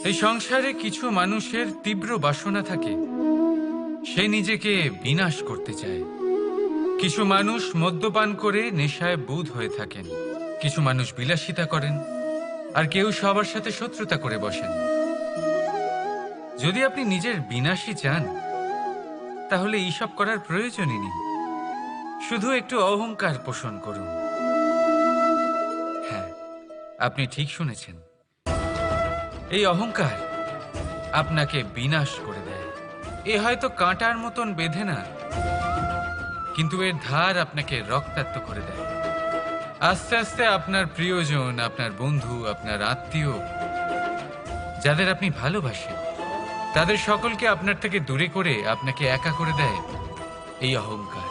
এই সংসারে কিছু মানুষের তীব্র বাসনা থাকে, সে নিজেকে বিনাশ করতে চায়। কিছু মানুষ মদ্যপান করে নেশায় বুঁদ হয়ে থাকেন, কিছু মানুষ বিলাসিতা করেন, আর কেউ সবার সাথে শত্রুতা করে বসেন। যদি আপনি নিজের বিনাশই চান, তাহলে এইসব করার প্রয়োজনই নেই। শুধু একটু অহংকার পোষণ করুন। হ্যাঁ, আপনি ঠিক শুনেছেন। এই অহংকার আপনাকে বিনাশ করে দেয়। এ হয়তো কাঁটার মতন বেঁধে না, কিন্তু এর ধার আপনাকে রক্তাক্ত করে দেয়। আস্তে আস্তে আপনার প্রিয়জন, আপনার বন্ধু, আপনার আত্মীয়, যাদের আপনি ভালোবাসেন, তাদের সকলকে আপনার থেকে দূরে করে আপনাকে একা করে দেয় এই অহংকার।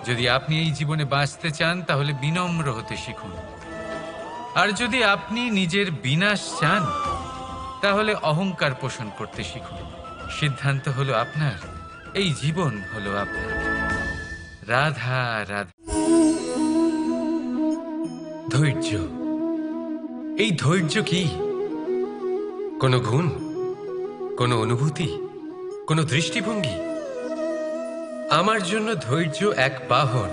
যদি আপনি এই জীবনে বাঁচতে চান, তাহলে বিনম্র হতে শিখুন। আর যদি আপনি নিজের বিনাশ চান, তাহলে অহংকার পোষণ করতে শিখুন। সিদ্ধান্ত হলো আপনার, এই জীবন হলো আপনার। রাধা রাধা। ধৈর্য। এই ধৈর্য কি কোনো গুণ, কোনো অনুভূতি, কোনো দৃষ্টিভঙ্গি? আমার জন্য ধৈর্য এক বাহন।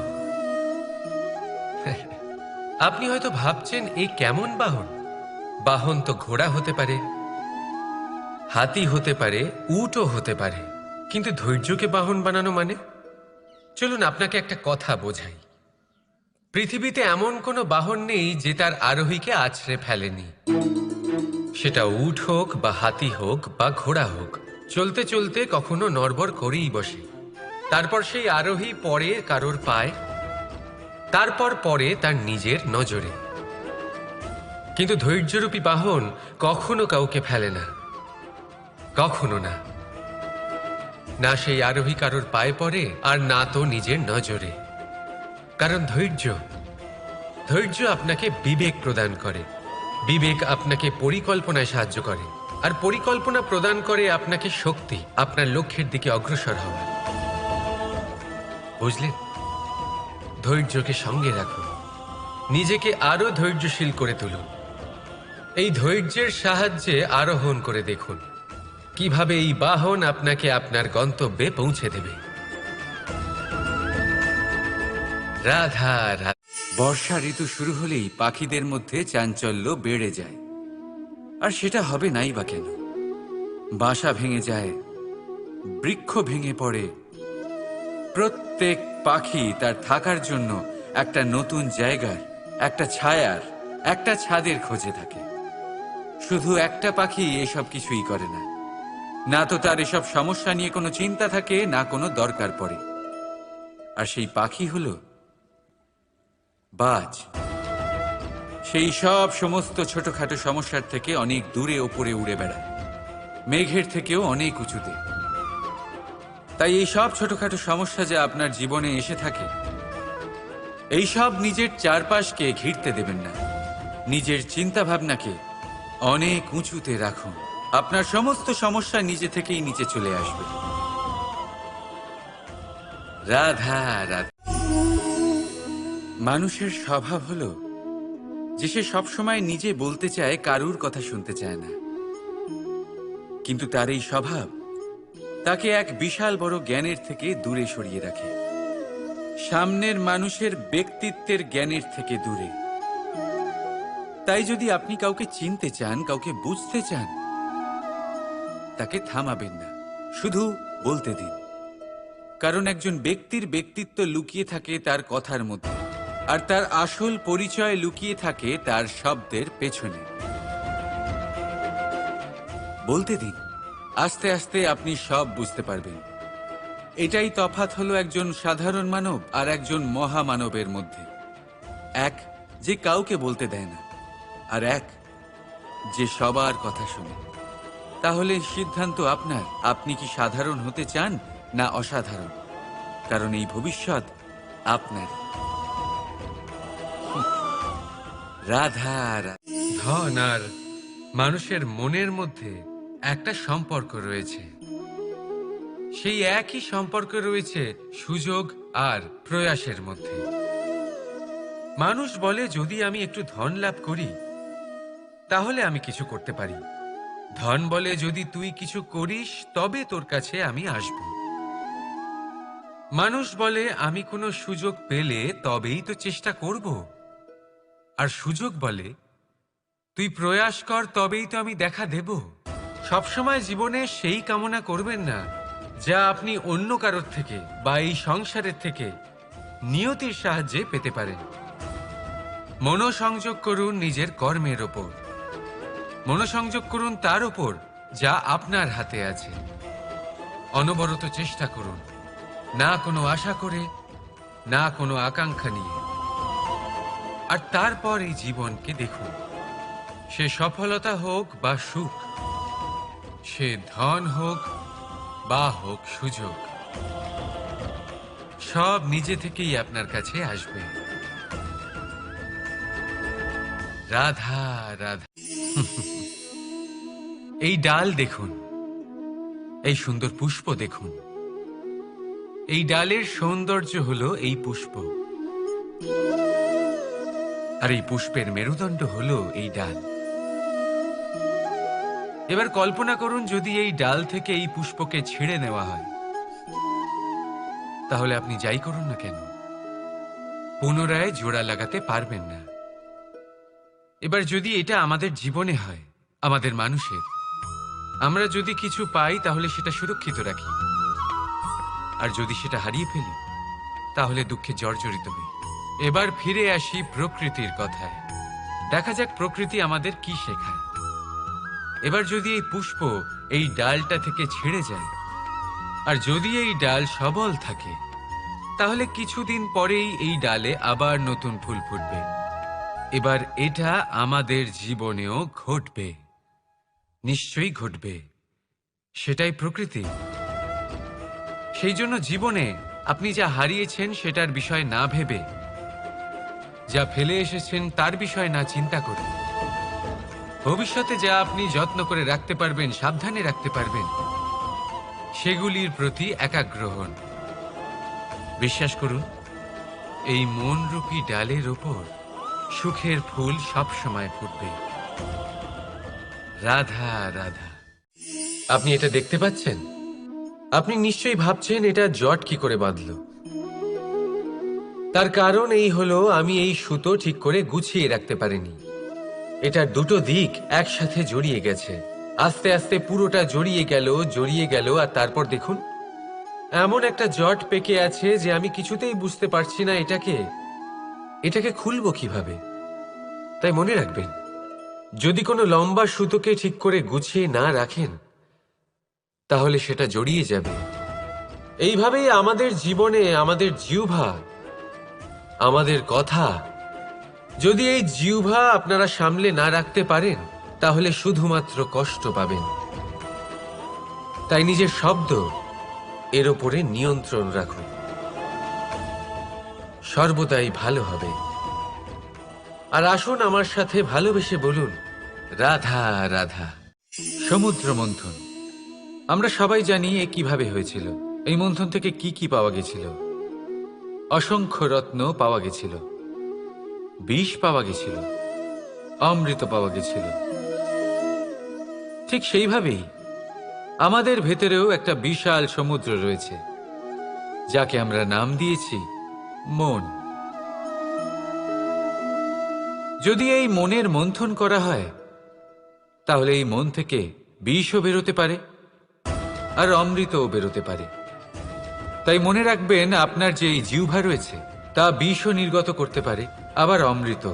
আপনি হয়তো ভাবছেন, এই কেমন বাহন? বাহন তো ঘোড়া হতে পারে, হাতি হতে পারে, উটও হতে পারে, কিন্তু ধৈর্যকে বাহন বানানো মানে? চলুন আপনাকে একটা কথা বোঝাই। পৃথিবীতে এমন কোনো বাহন নেই যে তার আরোহীকে আছড়ে ফেলেনি। সেটা উট হোক বা হাতি হোক বা ঘোড়া হোক, চলতে চলতে কখনো নড়বড় করেই বসে। তারপর সেই আরোহী পরে কারোর পায়, তারপর পরে তার নিজের নজরে। কিন্তু ধৈর্যরূপী বাহন কখনো কাউকে ফেলে না, কখনো না। না সেই আরোহী কারোর পায়ে পড়ে, আর না তো নিজের নজরে। কারণ ধৈর্য আপনাকে বিবেক প্রদান করে, বিবেক আপনাকে পরিকল্পনায় সাহায্য করে, আর পরিকল্পনা প্রদান করে আপনাকে শক্তি, আপনার লক্ষ্যের দিকে অগ্রসর হওয়ার। বুঝলেন? ধৈর্যকে সঙ্গে রাখুন, নিজেকে আরো ধৈর্যশীল করে তুলুন। এই ধৈর্যের সাহায্যে আরোহণ করে দেখুন কিভাবে এই বাহন আপনাকে আপনার গন্তব্যে পৌঁছে দেবে। রাধা রাধা। বর্ষা ঋতু শুরু হলেই পাখিদের মধ্যে চাঞ্চল্য বেড়ে যায়। আর সেটা হবে নাই বা কেন? বাসা ভেঙে যায়, বৃক্ষ ভেঙে পড়ে, প্রত্যেক পাখি তার থাকার জন্য একটা নতুন জায়গার, একটা ছায়ার, একটা ছাদের খোঁজে থাকে। শুধু একটা পাখি এসব কিছুই করে না। না তো তার এসব সমস্যা নিয়ে কোনো চিন্তা থাকে, না কোনো দরকার পড়ে। আর সেই পাখি হলো বাজ। সেই সব সমস্ত ছোটখাটো সমস্যার থেকে অনেক দূরে ওপরে উড়ে বেড়ায়, মেঘের থেকেও অনেক উঁচুতে। তাই এই সব ছোটখাটো সমস্যা যে আপনার জীবনে এসে থাকে, এই সব নিজের চারপাশকে ঘিরতে দেবেন না। নিজের চিন্তা ভাবনাকে অনেক উঁচুতে রাখুন। আপনার সমস্ত সমস্যা নিজে থেকেই নিচে চলে আসবে। রাধা রাধা। মানুষের স্বভাব হলো যে সে সবসময় নিজে বলতে চায়, কারুর কথা শুনতে চায় না। কিন্তু তার এই স্বভাব তাকে এক বিশাল বড় জ্ঞানের থেকে দূরে সরিয়ে রাখে, সামনের মানুষের ব্যক্তিত্বের জ্ঞানের থেকে দূরে। তাই যদি আপনি কাউকে চিনতে চান, কাউকে বুঝতে চান, তাকে থামাবেন না, শুধু বলতে দিন। কারণ একজন ব্যক্তির ব্যক্তিত্ব লুকিয়ে থাকে তার কথার মধ্যে, আর তার আসল পরিচয় লুকিয়ে থাকে তার শব্দের পেছনে। বলতে দিন, আস্তে আস্তে আপনি সব বুঝতে পারবেন। এটাই তফাৎ হলো একজন সাধারণ মানব আর একজন মহামানবের মধ্যে। এক যে কাউকে বলতে দেয় না, আর এক যে সবার কথা শুনে। তাহলে সিদ্ধান্ত আপনার, আপনি কি সাধারণ হতে চান না অসাধারণ? কারণ এই ভবিষ্যৎ আপনার। রাধা রাধা। ধন আর মানুষের মনের মধ্যে একটা সম্পর্ক রয়েছে। সেই একই সম্পর্ক রয়েছে সুযোগ আর প্রয়াসের মধ্যে। মানুষ বলে, যদি আমি একটু ধন লাভ করি, তাহলে আমি কিছু করতে পারি। ধন বলে যদি তুই কিছু করিস তবে তোর কাছে আমি আসব। মানুষ বলে আমি কোনো সুযোগ পেলে তবেই তো চেষ্টা করব। আর সুযোগ বলে তুই প্রয়াস কর তবেই তো আমি দেখা দেব। সবসময় জীবনে সেই কামনা করবেন না যা আপনি অন্য কারোর থেকে বা এই সংসারের থেকে নিয়তির সাহায্যে পেতে পারেন। মনোসংযোগ করুন নিজের কর্মের ওপর, মনোসংযোগ করুন তার ওপর যা আপনার হাতে আছে। অনবরত চেষ্টা করুন, না কোনো আশা করে, না কোনো আকাঙ্ক্ষা নিয়ে। আর তারপর এই জীবনকে দেখুন, সে সফলতা হোক বা সুখ, সে ধন হোক বা হোক সুযোগ, সব নিজে থেকেই আপনার কাছে আসবে। রাধা রাধা। এই ডাল দেখুন, এই সুন্দর পুষ্প দেখুন। এই ডালের সৌন্দর্য হলো এই পুষ্প, আর এই পুষ্পের মেরুদণ্ড হলো এই ডাল। এবার কল্পনা করুন যদি এই ডাল থেকে এই পুষ্পকে ছিঁড়ে নেওয়া হয়, তাহলে আপনি যাই করুন না কেন পুনরায় জোড়া লাগাতে পারবেন না। এবার যদি এটা আমাদের জীবনে হয়, আমাদের মানুষের, আমরা যদি কিছু পাই তাহলে সেটা সুরক্ষিত রাখি, আর যদি সেটা হারিয়ে ফেলি তাহলে দুঃখে জর্জরিত হই। এবার ফিরে আসি প্রকৃতির কথায়। দেখা যাক প্রকৃতি আমাদের কি শেখায়। এবার যদি এই পুষ্প এই ডালটা থেকে ছিঁড়ে যায়, আর যদি এই ডাল সবল থাকে, তাহলে কিছুদিন পরেই এই ডালে আবার নতুন ফুল ফুটবে। এবার এটা আমাদের জীবনেও ঘটবে, নিশ্চয়ই ঘটবে। সেটাই প্রকৃতি। সেই জন্য জীবনে আপনি যা হারিয়েছেন সেটার বিষয় না ভেবে, যা ফেলে এসেছেন তার বিষয় না চিন্তা করে, ভবিষ্যতে যা আপনি যত্ন করে রাখতে পারবেন, সাবধানে রাখতে পারবেন, সেগুলির প্রতি একাগ্র হন। বিশ্বাস করুন, এই মনরূপী ডালের ওপর সুখের ফুল সব সময় ফুটবে। রাধা রাধা। আপনি এটা দেখতে পাচ্ছেন? আপনি নিশ্চয়ই ভাবছেন এটা জট কি করে বাঁধলো। তার কারণ এই হলো আমি এই সুতো ঠিক করে গুছিয়ে রাখতে পারিনি। এটার দুটো দিক একসাথে জড়িয়ে গেছে, আস্তে আস্তে পুরোটা জড়িয়ে গেল, আর তারপর দেখুন এমন একটা জট পেকে আছে যে আমি কিছুতেই বুঝতে পারছি না এটাকে খুলবো কিভাবে। তাই মনে রাখবেন, যদি কোনো লম্বা সুতোকে ঠিক করে গুছিয়ে না রাখেন তাহলে সেটা জড়িয়ে যাবে। এইভাবেই আমাদের জীবনে আমাদের জিহ্বা, আমাদের কথা, যদি এই জিহ্বা আপনারা সামলে না রাখতে পারেন তাহলে শুধুমাত্র কষ্ট পাবেন। তাই নিজের শব্দ এর ওপরে নিয়ন্ত্রণ রাখুন, সর্বদাই ভালো হবে। আর আসুন আমার সাথে ভালোবেসে বলুন, রাধা রাধা। সমুদ্র মন্থন, আমরা সবাই জানি এ কিভাবে হয়েছিল। এই মন্থন থেকে কি কি পাওয়া গেছিল? অসংখ্য রত্ন পাওয়া গেছিল, বিষ পাওয়া গেছিল, অমৃত পাওয়া গেছিল। ঠিক সেইভাবেই আমাদের ভেতরেও একটা বিশাল সমুদ্র রয়েছে, যাকে আমরা নাম দিয়েছি মন। যদি এই মনের মন্থন করা হয় তাহলে এই মন থেকে বিষও বেরোতে পারে আর অমৃতও বেরোতে পারে। তাই মনে রাখবেন, আপনার যে এই জিহ্বা রয়েছে তা বিষও নির্গত করতে পারে, আবার অমৃত,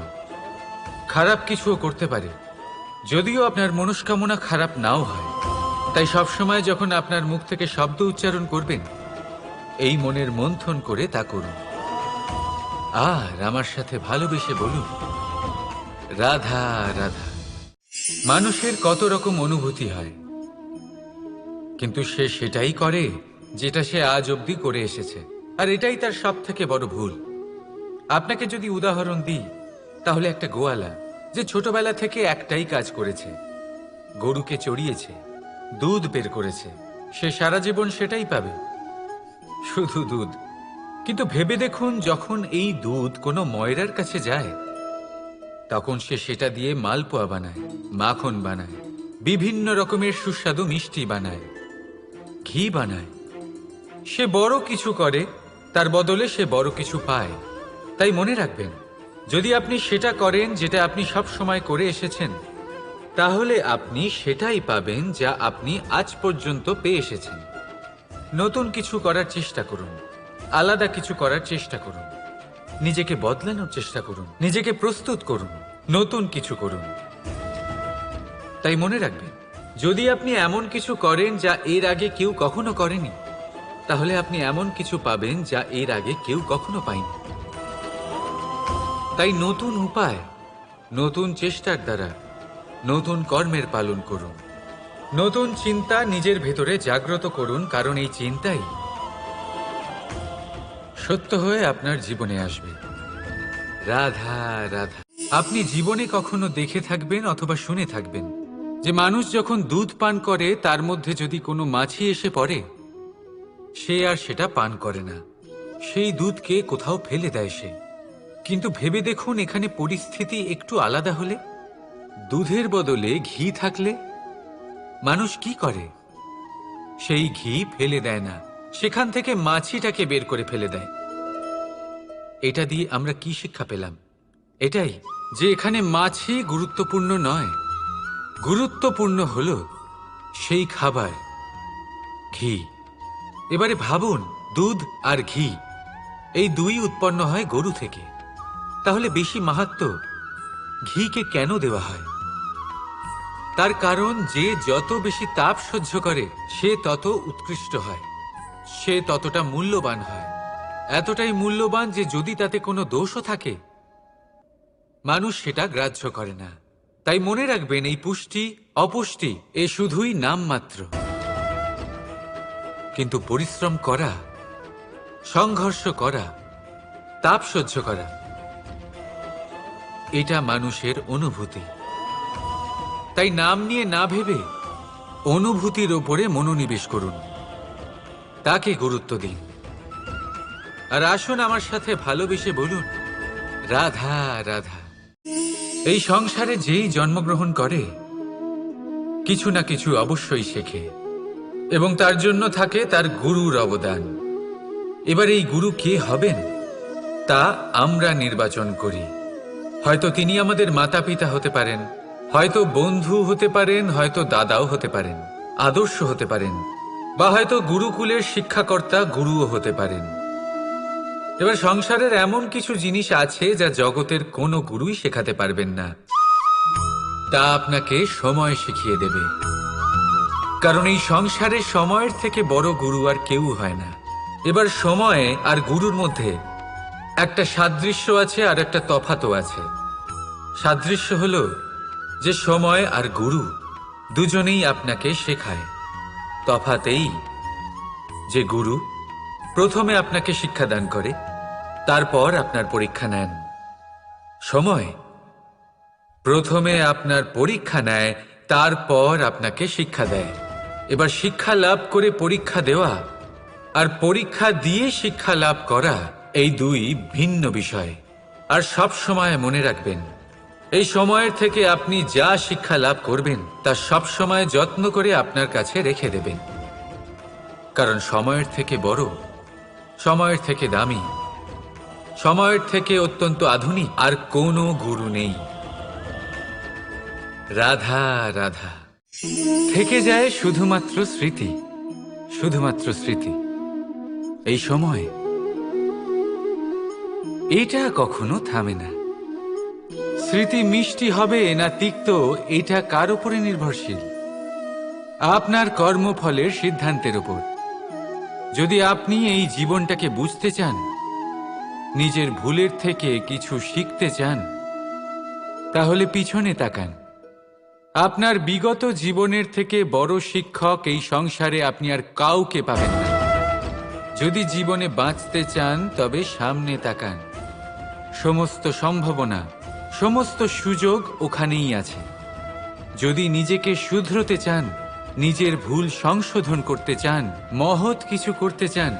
খারাপ কিছুও করতে পারে, যদিও আপনার মনস্কামনা খারাপ নাও হয়। তাই সবসময় যখন আপনার মুখ থেকে শব্দ উচ্চারণ করবেন, এই মনের মন্থন করে তা করুন। আর আমার সাথে ভালোবেসে বলুন, রাধা রাধা। মানুষের কত রকম অনুভূতি হয়, কিন্তু সে সেটাই করে যেটা সে আজ অবধি করে এসেছে, আর এটাই তার সব থেকে বড় ভুল। আপনাকে যদি উদাহরণ দিই, তাহলে একটা গোয়ালা যে ছোটবেলা থেকে একটাই কাজ করেছে, গরুকে চড়িয়েছে, দুধ বের করেছে, সে সারা জীবন সেটাই পাবে, শুধু দুধ। কিন্তু ভেবে দেখুন, যখন এই দুধ কোনো ময়রার কাছে যায়, তখন সে সেটা দিয়ে মালপোয়া বানায়, মাখন বানায়, বিভিন্ন রকমের সুস্বাদু মিষ্টি বানায়, ঘি বানায়। সে বড় কিছু করে, তার বদলে সে বড় কিছু পায়। তাই মনে রাখবেন, যদি আপনি সেটা করেন যেটা আপনি সব সময় করে এসেছেন, তাহলে আপনি সেটাই পাবেন যা আপনি আজ পর্যন্ত পেয়ে এসেছেন। নতুন কিছু করার চেষ্টা করুন, আলাদা কিছু করার চেষ্টা করুন, নিজেকে বদলানোর চেষ্টা করুন, নিজেকে প্রস্তুত করুন, নতুন কিছু করুন। তাই মনে রাখবেন, যদি আপনি এমন কিছু করেন যা এর আগে কেউ কখনো করেনি, তাহলে আপনি এমন কিছু পাবেন যা এর আগে কেউ কখনো পায়নি। তাই নতুন উপায়, নতুন চেষ্টার দ্বারা নতুন কর্মের পালন করুন। নতুন চিন্তা নিজের ভেতরে জাগ্রত করুন, কারণ এই চিন্তাই সত্য হয়ে আপনার জীবনে আসবে। রাধা রাধা। আপনি জীবনে কখনো দেখে থাকবেন অথবা শুনে থাকবেন যে মানুষ যখন দুধ পান করে তার মধ্যে যদি কোনো মাছি এসে পড়ে, সে আর সেটা পান করে না, সেই দুধকে কোথাও ফেলে দেয় সে। কিন্তু ভেবে দেখুন, এখানে পরিস্থিতি একটু আলাদা হলে, দুধের বদলে ঘি থাকলে মানুষ কি করে? সেই ঘি ফেলে দেয় না, সেখান থেকে মাছিটাকে বের করে ফেলে দেয়। এটা দিয়ে আমরা কি শিক্ষা পেলাম? এটাই যে এখানে মাছি গুরুত্বপূর্ণ নয়, গুরুত্বপূর্ণ হলো সেই খাবার, ঘি। এবারে ভাবুন, দুধ আর ঘি এই দুই উৎপন্ন হয় গরু থেকে। তাহলে বেশি মাহাত্ম্য ঘিকে কেন দেওয়া হয়? তার কারণ, যে যত বেশি তাপ সহ্য করে সে তত উৎকৃষ্ট হয়, সে ততটা মূল্যবান হয়। এতটাই মূল্যবান যে যদি তাতে কোনো দোষও থাকে, মানুষ সেটা গ্রাহ্য করে না। তাই মনে রাখবেন, এই পুষ্টি অপুষ্টি এ শুধুই নামমাত্র, কিন্তু পরিশ্রম করা, সংঘর্ষ করা, তাপ সহ্য করা, এটা মানুষের অনুভূতি। তাই নাম নিয়ে না ভেবে অনুভূতির ওপরে মনোনিবেশ করুন, তাকে গুরুত্ব দিন। আর আসুন আমার সাথে ভালোবেসে বলুন, রাধা রাধা। এই সংসারে যেই জন্মগ্রহণ করে কিছু না কিছু অবশ্যই শেখে, এবং তার জন্য থাকে তার গুরুর অবদান। এবার এই গুরু কে হবেন তা আমরা নির্বাচন করি। হয়তো তিনি আমাদের মাতা পিতা হতে পারেন, হয়তো বন্ধু হতে পারেন, হয়তো দাদাও হতে পারেন, আদর্শ হতে পারেন, বা হয়তো গুরুকুলের শিক্ষাকর্তা গুরুও হতে পারেন। এবার সংসারের এমন কিছু জিনিস আছে যা জগতের কোনো গুরুই শেখাতে পারবেন না, তা আপনাকে সময় শিখিয়ে দেবে। কারণ এই সংসারে সময়ের থেকে বড় গুরু আর কেউ হয় না। এবার সময় আর গুরুর মধ্যে একটা সাদৃশ্য আছে আর একটা তফাতও আছে। সাদৃশ্য হলো যে সময় আর গুরু দুজনেই আপনাকে শেখায়। তফাতেই যে গুরু প্রথমে আপনাকে শিক্ষাদান করে, তারপর আপনার পরীক্ষা নেন। সময় প্রথমে আপনার পরীক্ষা নেয়, তারপর আপনাকে শিক্ষা দেয়। এবার শিক্ষা লাভ করে পরীক্ষা দেওয়া আর পরীক্ষা দিয়ে শিক্ষা লাভ করা এই দুই ভিন্ন বিষয়। আর সব সময় মনে রাখবেন, এই সময়ের থেকে আপনি যা শিক্ষা লাভ করবেন তা সব সময় যত্ন করে আপনার কাছে রেখে দেবেন। কারণ সময়ের থেকে বড়, সময়ের থেকে দামি, সময়ের থেকে অত্যন্ত আধুনিক আর কোনো গুরু নেই। রাধা রাধা। থেকে যায় শুধুমাত্র স্মৃতি, শুধুমাত্র স্মৃতি। এই সময় এটা কখনো থামে না। স্মৃতি মিষ্টি হবে না তিক্ত, এটা কার উপরে নির্ভরশীল? আপনার কর্মফলের সিদ্ধান্তের উপর। যদি আপনি এই জীবনটাকে বুঝতে চান, নিজের ভুলের থেকে কিছু শিখতে চান, তাহলে পিছনে তাকান। আপনার বিগত জীবনের থেকে বড় শিক্ষক এই সংসারে আপনি আর কাউকে পাবেন না। যদি জীবনে বাঁচতে চান তবে সামনে তাকান। সমস্ত সম্ভাবনা, সমস্ত সুযোগ ওখানেই আছে। যদি নিজেকে শুধরোতে চান, নিজের ভুল সংশোধন করতে চান, মহৎ কিছু করতে চান,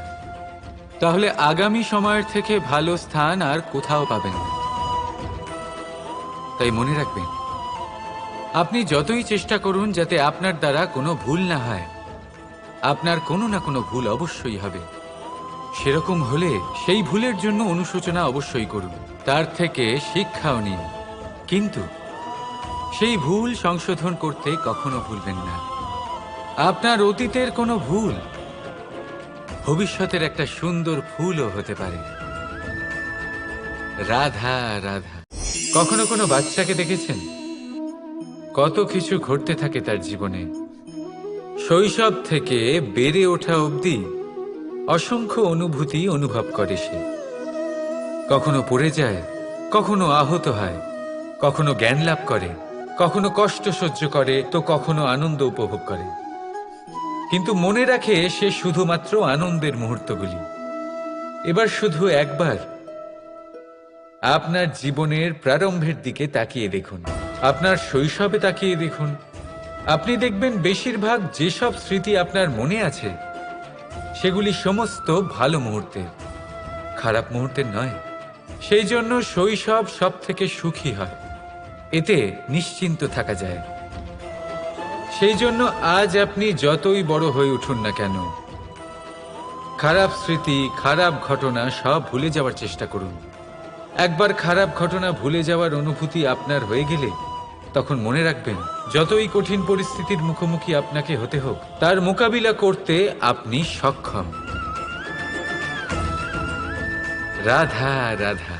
তাহলে আগামী সময়ের থেকে ভালো স্থান আর কোথাও পাবেন না। তাই মনে রাখবেন, আপনি যতই চেষ্টা করুন যাতে আপনার দ্বারা কোনো ভুল না হয়, আপনার কোনো না কোনো ভুল অবশ্যই হবে। সেরকম হলে সেই ভুলের জন্য অনুশোচনা অবশ্যই করুন, তার থেকে শিক্ষাও নিন, কিন্তু সেই ভুল সংশোধন করতে কখনো ভুলবেন না। আপনার অতীতের কোনো ভুল ভবিষ্যতের একটা সুন্দর ফুলও হতে পারে। রাধা রাধা। কখনো কোনো বাচ্চাকে দেখেছেন? কত কিছু ঘটতে থাকে তার জীবনে, শৈশব থেকে বেড়ে ওঠা অবধি অসংখ্য অনুভূতি অনুভব করে সে। কখনো পড়ে যায়, কখনো আহত হয়, কখনো জ্ঞান লাভ করে, কখনো কষ্ট সহ্য করে, তো কখনো আনন্দ উপভোগ করে। কিন্তু মনে রাখে সে শুধুমাত্র আনন্দের মুহূর্তগুলি। এবার শুধু একবার আপনার জীবনের প্রারম্ভের দিকে তাকিয়ে দেখুন, আপনার শৈশবে তাকিয়ে দেখুন। আপনি দেখবেন বেশিরভাগ যেসব স্মৃতি আপনার মনে আছে সেগুলি সমস্ত ভালো মুহূর্তের, খারাপ মুহূর্তের নয়। সেই জন্য শৈশব সব থেকে সুখী হয়, এতে নিশ্চিন্ত থাকা যায়। সেই জন্য আজ আপনি যতই বড় হয়ে উঠুন না কেন, খারাপ স্মৃতি, খারাপ ঘটনা সব ভুলে যাওয়ার চেষ্টা করুন। একবার খারাপ ঘটনা ভুলে যাওয়ার অনুভূতি আপনার হয়ে গেলে তখন মনে রাখবেন, যতই কঠিন পরিস্থিতির মুখোমুখি আপনাকে হতে হোক, তার মোকাবিলা করতে আপনি সক্ষম। রাধা রাধা।